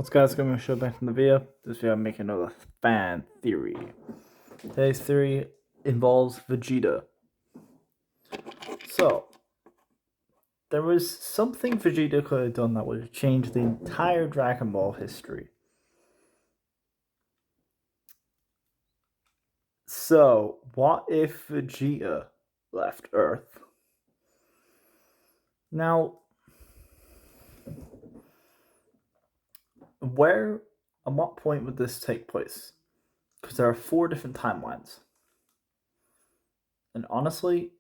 What's guys, going to show back in the video. This video I'm making another fan theory. Today's theory involves Vegeta. So, there was something Vegeta could have done that would have changed the entire Dragon Ball history. So, what if Vegeta left Earth? Now, where and what point would this take place? Because there are 4 different timelines. And honestly,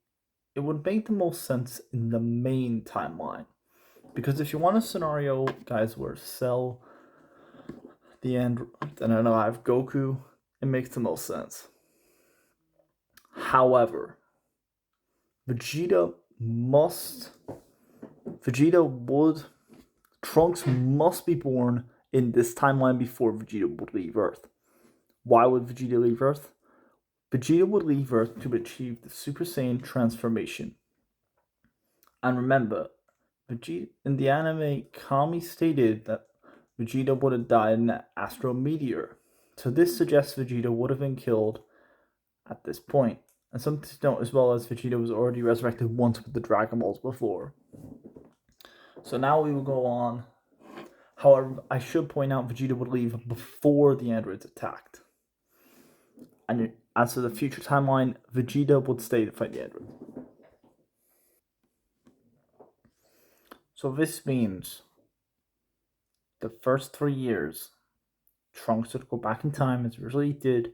it would make the most sense in the main timeline. Because if you want a scenario, guys, where Cell, the android, and I know I have Goku, it makes the most sense. However, Trunks must be born in this timeline before Vegeta would leave Earth. Why would Vegeta leave Earth? Vegeta would leave Earth to achieve the Super Saiyan transformation. And remember, Vegeta in the anime, Kami stated that Vegeta would have died in an astral meteor. So this suggests Vegeta would have been killed at this point. And something to note as well as Vegeta was already resurrected once with the Dragon Balls before. So now we will go on. However, I should point out Vegeta would leave before the androids attacked. And as for the future timeline, Vegeta would stay to fight the androids. So this means the first 3 years, Trunks would go back in time as he usually did,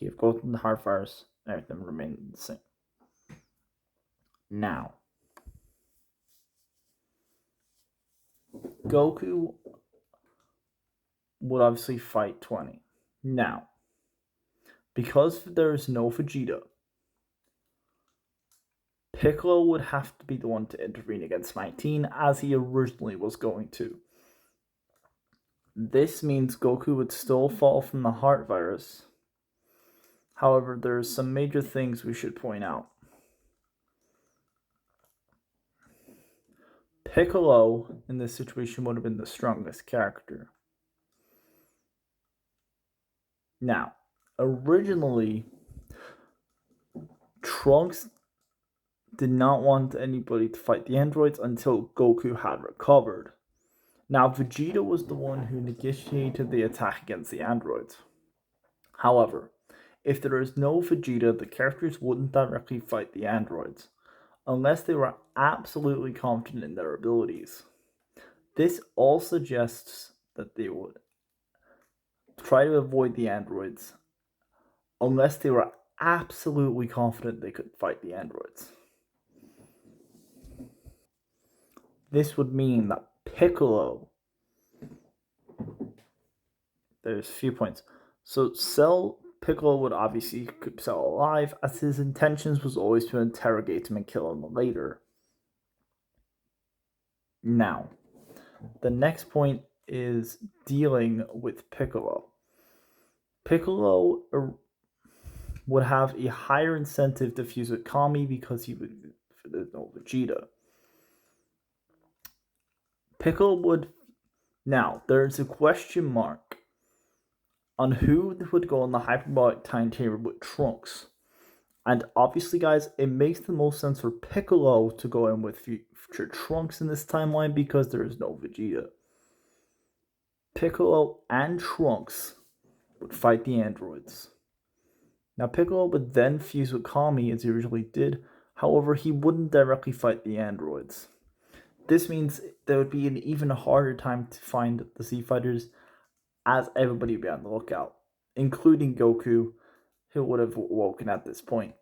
give Goten the heart virus, and everything remained the same. Now, Goku would obviously fight 20. Now, because there is no Vegeta, Piccolo would have to be the one to intervene against 19 as he originally was going to. This means Goku would still fall from the heart virus. However, there's some major things we should point out. Piccolo in this situation would have been the strongest character. Now, originally, Trunks did not want anybody to fight the androids until Goku had recovered. Now, Vegeta was the one who initiated the attack against the androids. However, if there is no Vegeta, the characters wouldn't directly fight the androids, unless they were absolutely confident in their abilities. This all suggests that they would try to avoid the androids, unless they were absolutely confident they could fight the androids. This would mean that Piccolo, there's a few points. So Piccolo would obviously keep Cell alive, as his intentions was always to interrogate him and kill him later. Now, the next point is dealing with Piccolo. Piccolo would have a higher incentive to fuse with Kami because there's no Vegeta. Piccolo would... Now, there's a question mark on who would go on the hyperbolic time chamber with Trunks. And obviously, guys, it makes the most sense for Piccolo to go in with future Trunks in this timeline because there is no Vegeta. Piccolo and Trunks would fight the androids. Now, Piccolo would then fuse with Kami as he originally did. However, he wouldn't directly fight the androids. This means there would be an even harder time to find the Z Fighters, as everybody would be on the lookout, including Goku, who would have woken at this point.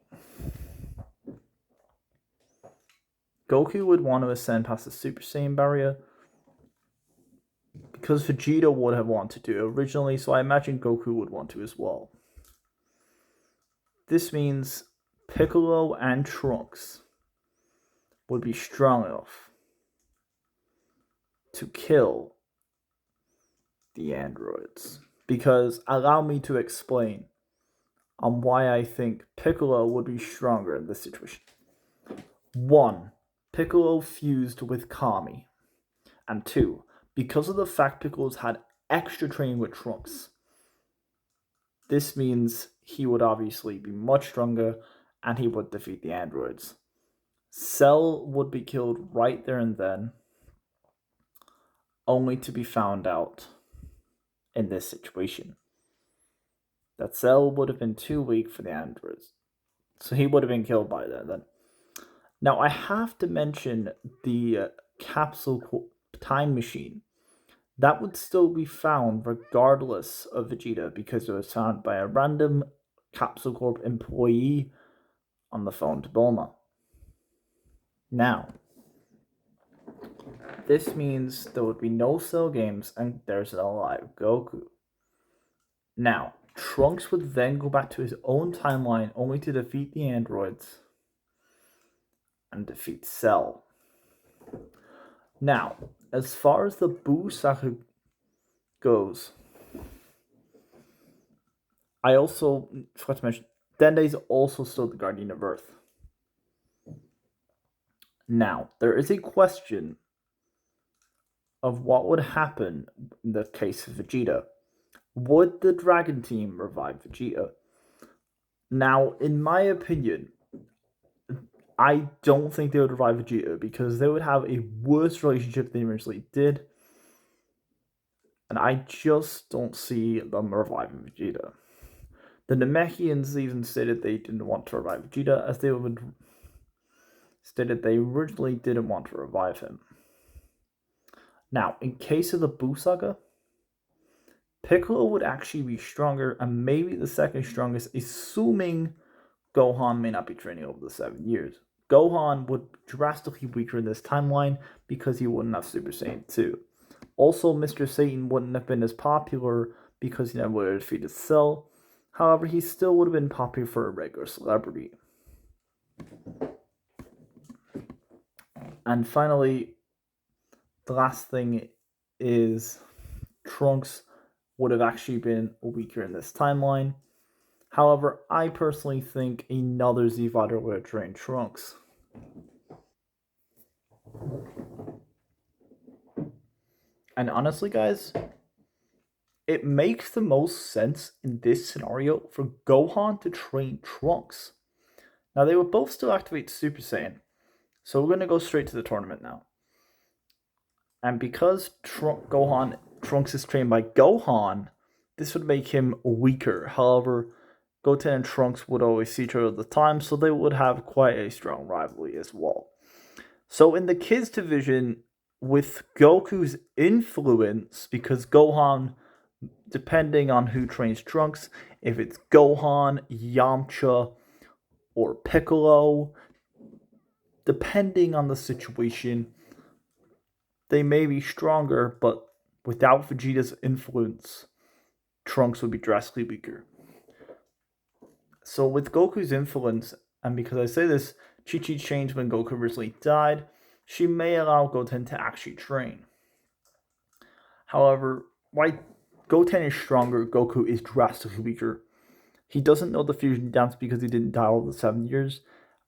Goku would want to ascend past the Super Saiyan barrier, because Vegeta would have wanted to originally, so I imagine Goku would want to as well. This means Piccolo and Trunks would be strong enough to kill the androids. Because allow me to explain on why I think Piccolo would be stronger in this situation. 1. Piccolo fused with Kami. And 2. Because of the fact Piccolo's had extra training with Trunks. This means he would obviously be much stronger and he would defeat the androids. Cell would be killed right there and then, only to be found out in this situation that Cell would have been too weak for the androids. So he would have been killed by then. Now, I have to mention the capsule time machine. That would still be found regardless of Vegeta because it was found by a random Capsule Corp employee on the phone to Bulma. Now, this means there would be no Cell games and there's an alive Goku. Now, Trunks would then go back to his own timeline only to defeat the androids and defeat Cell. Now, as far as the Buu saga goes, I also forgot to mention Dende is also still the Guardian of Earth. Now, there is a question of what would happen in the case of Vegeta. Would the Dragon Team revive Vegeta? Now, in my opinion, I don't think they would revive Vegeta because they would have a worse relationship than they originally did. And I just don't see them reviving Vegeta. The Namekians even stated they didn't want to revive Vegeta, as they would stated they originally didn't want to revive him. Now, in case of the Buu saga, Piccolo would actually be stronger and maybe the second strongest, assuming Gohan may not be training over the 7 years. Gohan would be drastically weaker in this timeline because he wouldn't have Super Saiyan 2. Also, Mr. Satan wouldn't have been as popular because he never would have defeated Cell. However, he still would have been popular for a regular celebrity. And finally, the last thing is Trunks would have actually been weaker in this timeline. However, I personally think another Z fighter would have trained Trunks. And honestly, guys, it makes the most sense in this scenario for Gohan to train Trunks. Now, they would both still activate Super Saiyan, so we're going to go straight to the tournament now. And because Trunks is trained by Gohan, this would make him weaker. However, Goten and Trunks would always see each other at the time, so they would have quite a strong rivalry as well. So in the kids division, with Goku's influence, because Gohan, depending on who trains Trunks, if it's Gohan, Yamcha, or Piccolo, depending on the situation, they may be stronger, but without Vegeta's influence, Trunks would be drastically weaker. So with Goku's influence, and because I say this, Chi-Chi changed when Goku originally died, she may allow Goten to actually train. However, while Goten is stronger, Goku is drastically weaker. He doesn't know the fusion dance because he didn't die all the 7 years,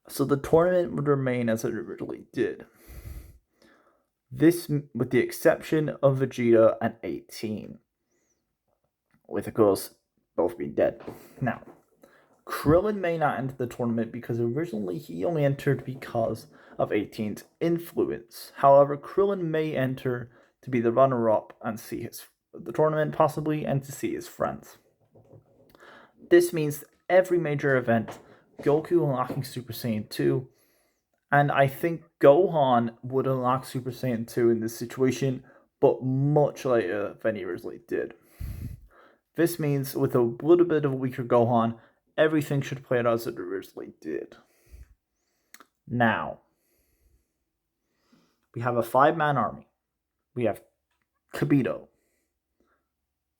so the tournament would remain as it originally did. This with the exception of Vegeta and 18, with the girls both being dead. Now, Krillin may not enter the tournament because originally he only entered because of 18's influence. However, Krillin may enter to be the runner-up and see the tournament possibly and to see his friends. This means every major event, Goku unlocking Super Saiyan 2, and I think Gohan would unlock Super Saiyan 2 in this situation, but much later than he originally did. This means with a little bit of a weaker Gohan, everything should play out as it originally did. Now, we have a 5-man army. We have Kibito,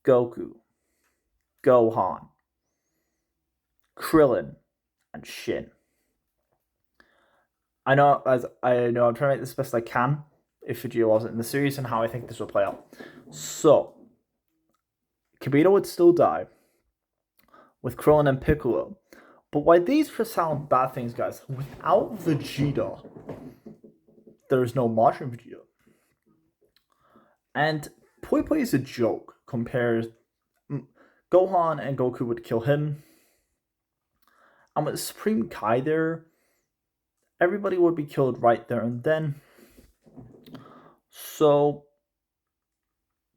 Goku, Gohan, Krillin, and Shin. I know I'm trying to make this as best I can if Vegeta wasn't in the series and how I think this will play out. So, Kibito would still die with Krillin and Piccolo. But why these could sound bad things, guys, without Vegeta, there is no Majin Vegeta. And Poi Poi is a joke. compares Gohan and Goku would kill him. And with Supreme Kai there, everybody would be killed right there and then. So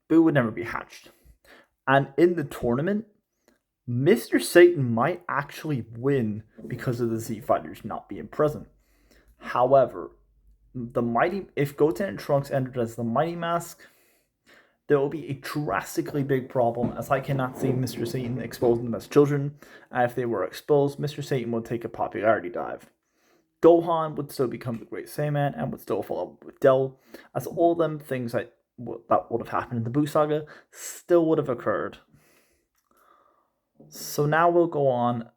Boo would never be hatched. And in the tournament, Mr. Satan might actually win because of the Z Fighters not being present. However, if Goten and Trunks entered as the Mighty Mask, there will be a drastically big problem, as I cannot see Mr. Satan exposing them as children, and if they were exposed, Mr. Satan would take a popularity dive. Gohan would still become the Great Saiyaman and would still follow up with Del, as all them things that would have happened in the Buu Saga still would have occurred. So now we'll go on,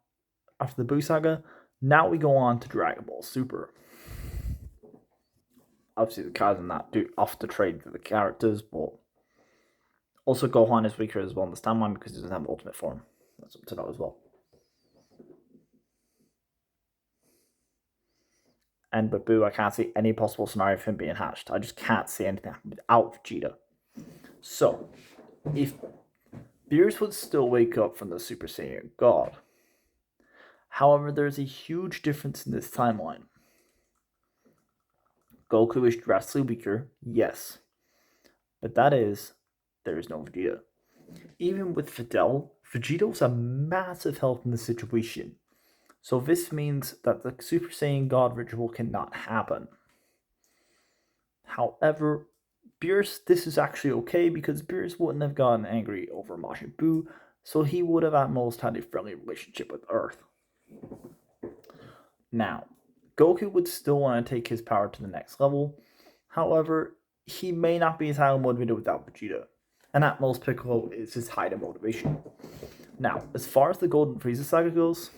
after the Buu Saga, now we go on to Dragon Ball Super. Obviously the cards are not off the trade for the characters, but also Gohan is weaker as well in this timeline because he doesn't have ultimate form. That's up to know as well. And with Boo, I can't see any possible scenario of him being hatched. I just can't see anything without Vegeta. So, if Beerus would still wake up from the Super Saiyan God. However, there's a huge difference in this timeline. Goku is drastically weaker, yes. But that is, there is no Vegeta. Even with Fidel, Vegeta was a massive help in the situation. So this means that the Super Saiyan God ritual cannot happen. However, Beerus, this is actually okay because Beerus wouldn't have gotten angry over Majin Buu, so he would have at most had a friendly relationship with Earth. Now, Goku would still want to take his power to the next level. However, he may not be as highly motivated without Vegeta. And at most, Piccolo is his height of motivation. Now, as far as the Golden Frieza saga goes,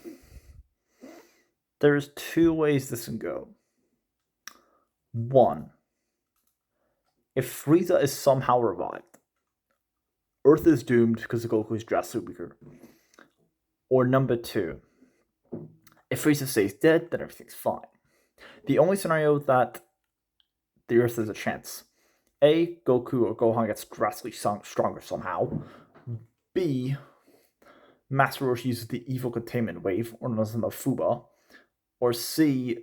there's two ways this can go. One, if Frieza is somehow revived, Earth is doomed because Goku is drastically weaker. Or number two, if Frieza stays dead, then everything's fine. The only scenario that the Earth has a chance: A, Goku or Gohan gets drastically stronger somehow. B, Master Roshi uses the evil containment wave, or known as the Mafuba. Or C,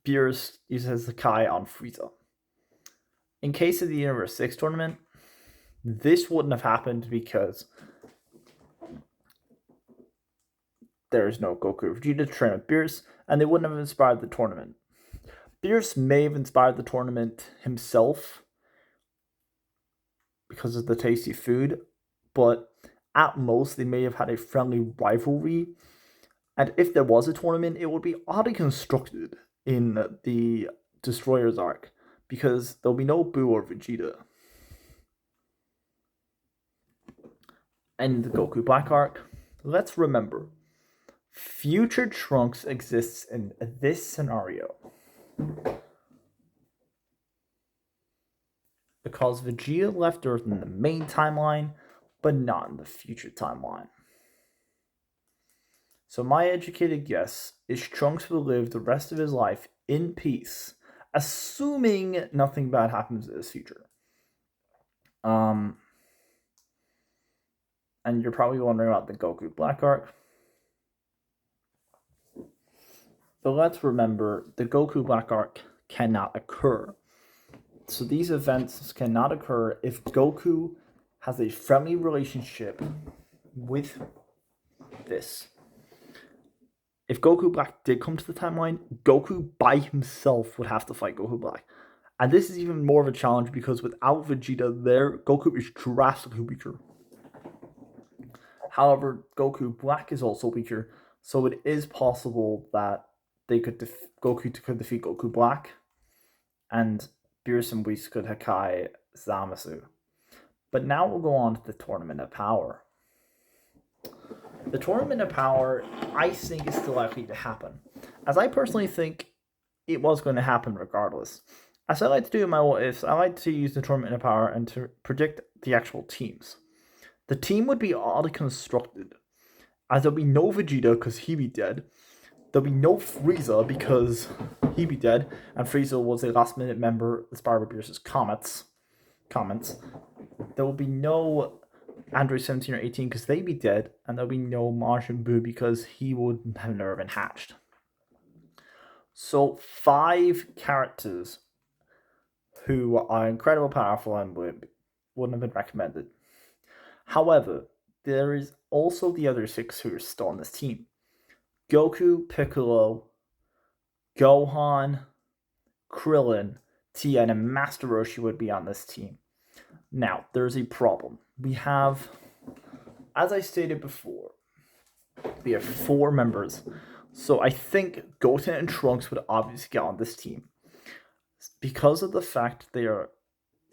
Beerus uses the Kai on Frieza. In case of the Universe 6 tournament, this wouldn't have happened because there is no Goku or Vegeta to train with Beerus, and they wouldn't have inspired the tournament. Beerus may have inspired the tournament himself because of the tasty food, but at most they may have had a friendly rivalry. And if there was a tournament, it would be oddly constructed in the Destroyers arc, because there'll be no Buu or Vegeta. And the Goku Black arc, let's remember, future Trunks exists in this scenario. Because Vegeta left Earth in the main timeline, but not in the future timeline. So my educated guess is Trunks will live the rest of his life in peace, assuming nothing bad happens in his future. And you're probably wondering about the Goku Black arc. But let's remember, the Goku Black arc cannot occur. So these events cannot occur if Goku has a friendly relationship with this. If Goku Black did come to the timeline, Goku by himself would have to fight Goku Black. And this is even more of a challenge because without Vegeta there, Goku is drastically weaker. However, Goku Black is also weaker, so it is possible that Goku could defeat Goku Black, and Beerus and Whis could Hakai Zamasu. But now we'll go on to the Tournament of Power. The Tournament of Power, I think, is still likely to happen, as I personally think it was going to happen regardless. As I like to do in my what ifs, I like to use the Tournament of Power and to predict the actual teams. The team would be oddly constructed, as there'll be no Vegeta because he'd be dead. There'll be no Frieza because he'd be dead, and Frieza was a last-minute member inspired by Beerus' comments. There will be no Android 17 or 18 because they'd be dead, and there'll be no Majin Buu because he would have never been hatched. So 5 characters who are incredibly powerful and wouldn't have been recommended. However, there is also the other 6 who are still on this team. Goku, Piccolo, Gohan, Krillin, Tien, and Master Roshi would be on this team. Now, there's a problem. We have, as I stated before, we have 4 members. So I think Goten and Trunks would obviously get on this team. Because of the fact they are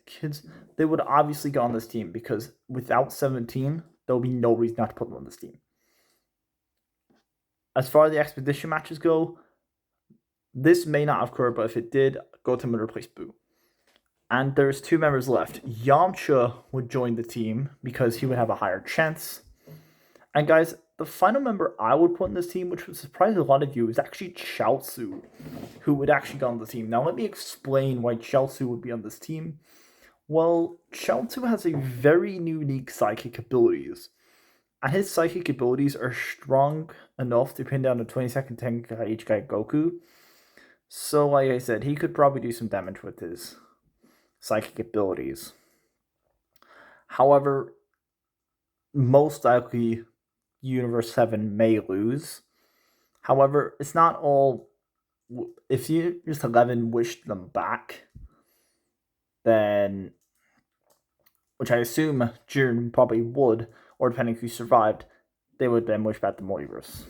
kids, they would obviously get on this team because without 17, there will be no reason not to put them on this team. As far as the expedition matches go, this may not occur, but if it did, Goten would replace Buu. And there's 2 members left. Yamcha would join the team because he would have a higher chance. And guys, the final member I would put in this team, which would surprise a lot of you, is actually Chaozu, who would actually go on the team. Now, let me explain why Chaozu would be on this team. Well, Chaozu has a very unique psychic abilities. And his psychic abilities are strong enough to pin down the 22nd Tenkaichi Goku. So, like I said, he could probably do some damage with his psychic abilities. However, most likely Universe 7 may lose. However, it's not all. If Universe 11 wished them back, then, which I assume Jiren probably would, or depending who survived, they would then wish back the multiverse.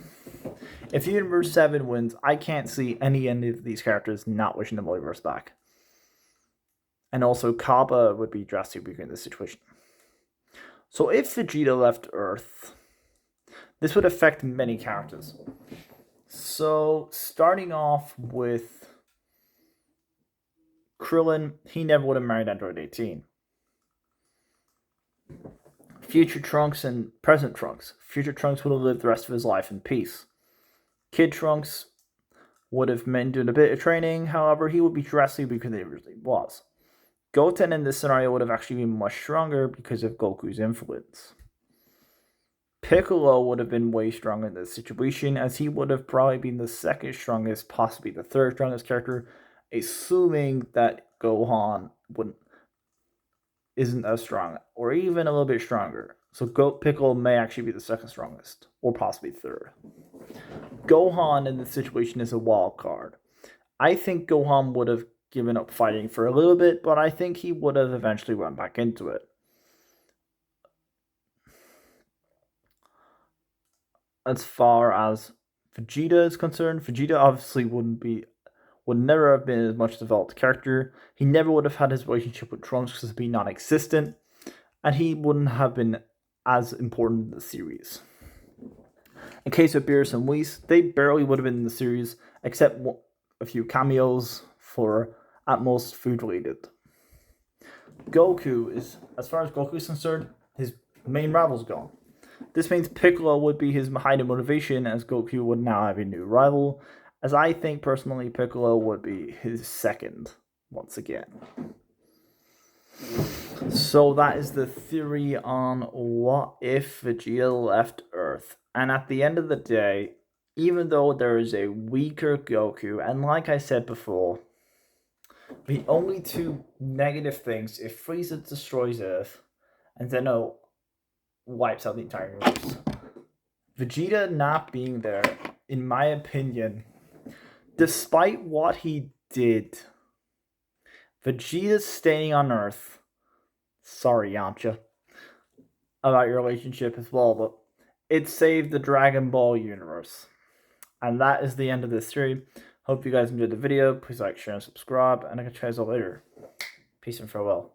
If Universe 7 wins, I can't see any of these characters not wishing the multiverse back. And also, Kaba would be drastically weaker in this situation. So if Vegeta left Earth, this would affect many characters. So, starting off with Krillin, he never would have married Android 18. Future Trunks and present Trunks. Future Trunks would have lived the rest of his life in peace. Kid Trunks would have been doing a bit of training, however, he would be drastically weaker than he originally was. Goten in this scenario would have actually been much stronger because of Goku's influence. Piccolo would have been way stronger in this situation, as he would have probably been the 2nd strongest, possibly the 3rd strongest character, assuming that Gohan isn't as strong, or even a little bit stronger. So Piccolo may actually be the 2nd strongest, or possibly 3rd. Gohan in this situation is a wild card. I think Gohan would have given up fighting for a little bit, but I think he would have eventually run back into it. As far as Vegeta is concerned, Vegeta obviously would never have been as much developed character. He never would have had his relationship with Trunks because it'd be non-existent, and he wouldn't have been as important in the series. In case of Beerus and Whis, they barely would have been in the series, except a few cameos for at most food related. Goku is, as far as Goku is concerned, his main rival's gone. This means Piccolo would be his hiding motivation, as Goku would now have a new rival, as I think personally Piccolo would be his 2nd once again. So that is the theory on what if Vegeta left Earth. And at the end of the day, even though there is a weaker Goku, and like I said before, the only 2 negative things, if Frieza destroys Earth, and Zeno wipes out the entire universe. Vegeta not being there, in my opinion, despite what he did, Vegeta staying on Earth, sorry Yamcha, about your relationship as well, but it saved the Dragon Ball universe. And that is the end of this series. Hope you guys enjoyed the video. Please like, share, and subscribe, and I'll catch you guys all later. Peace and farewell.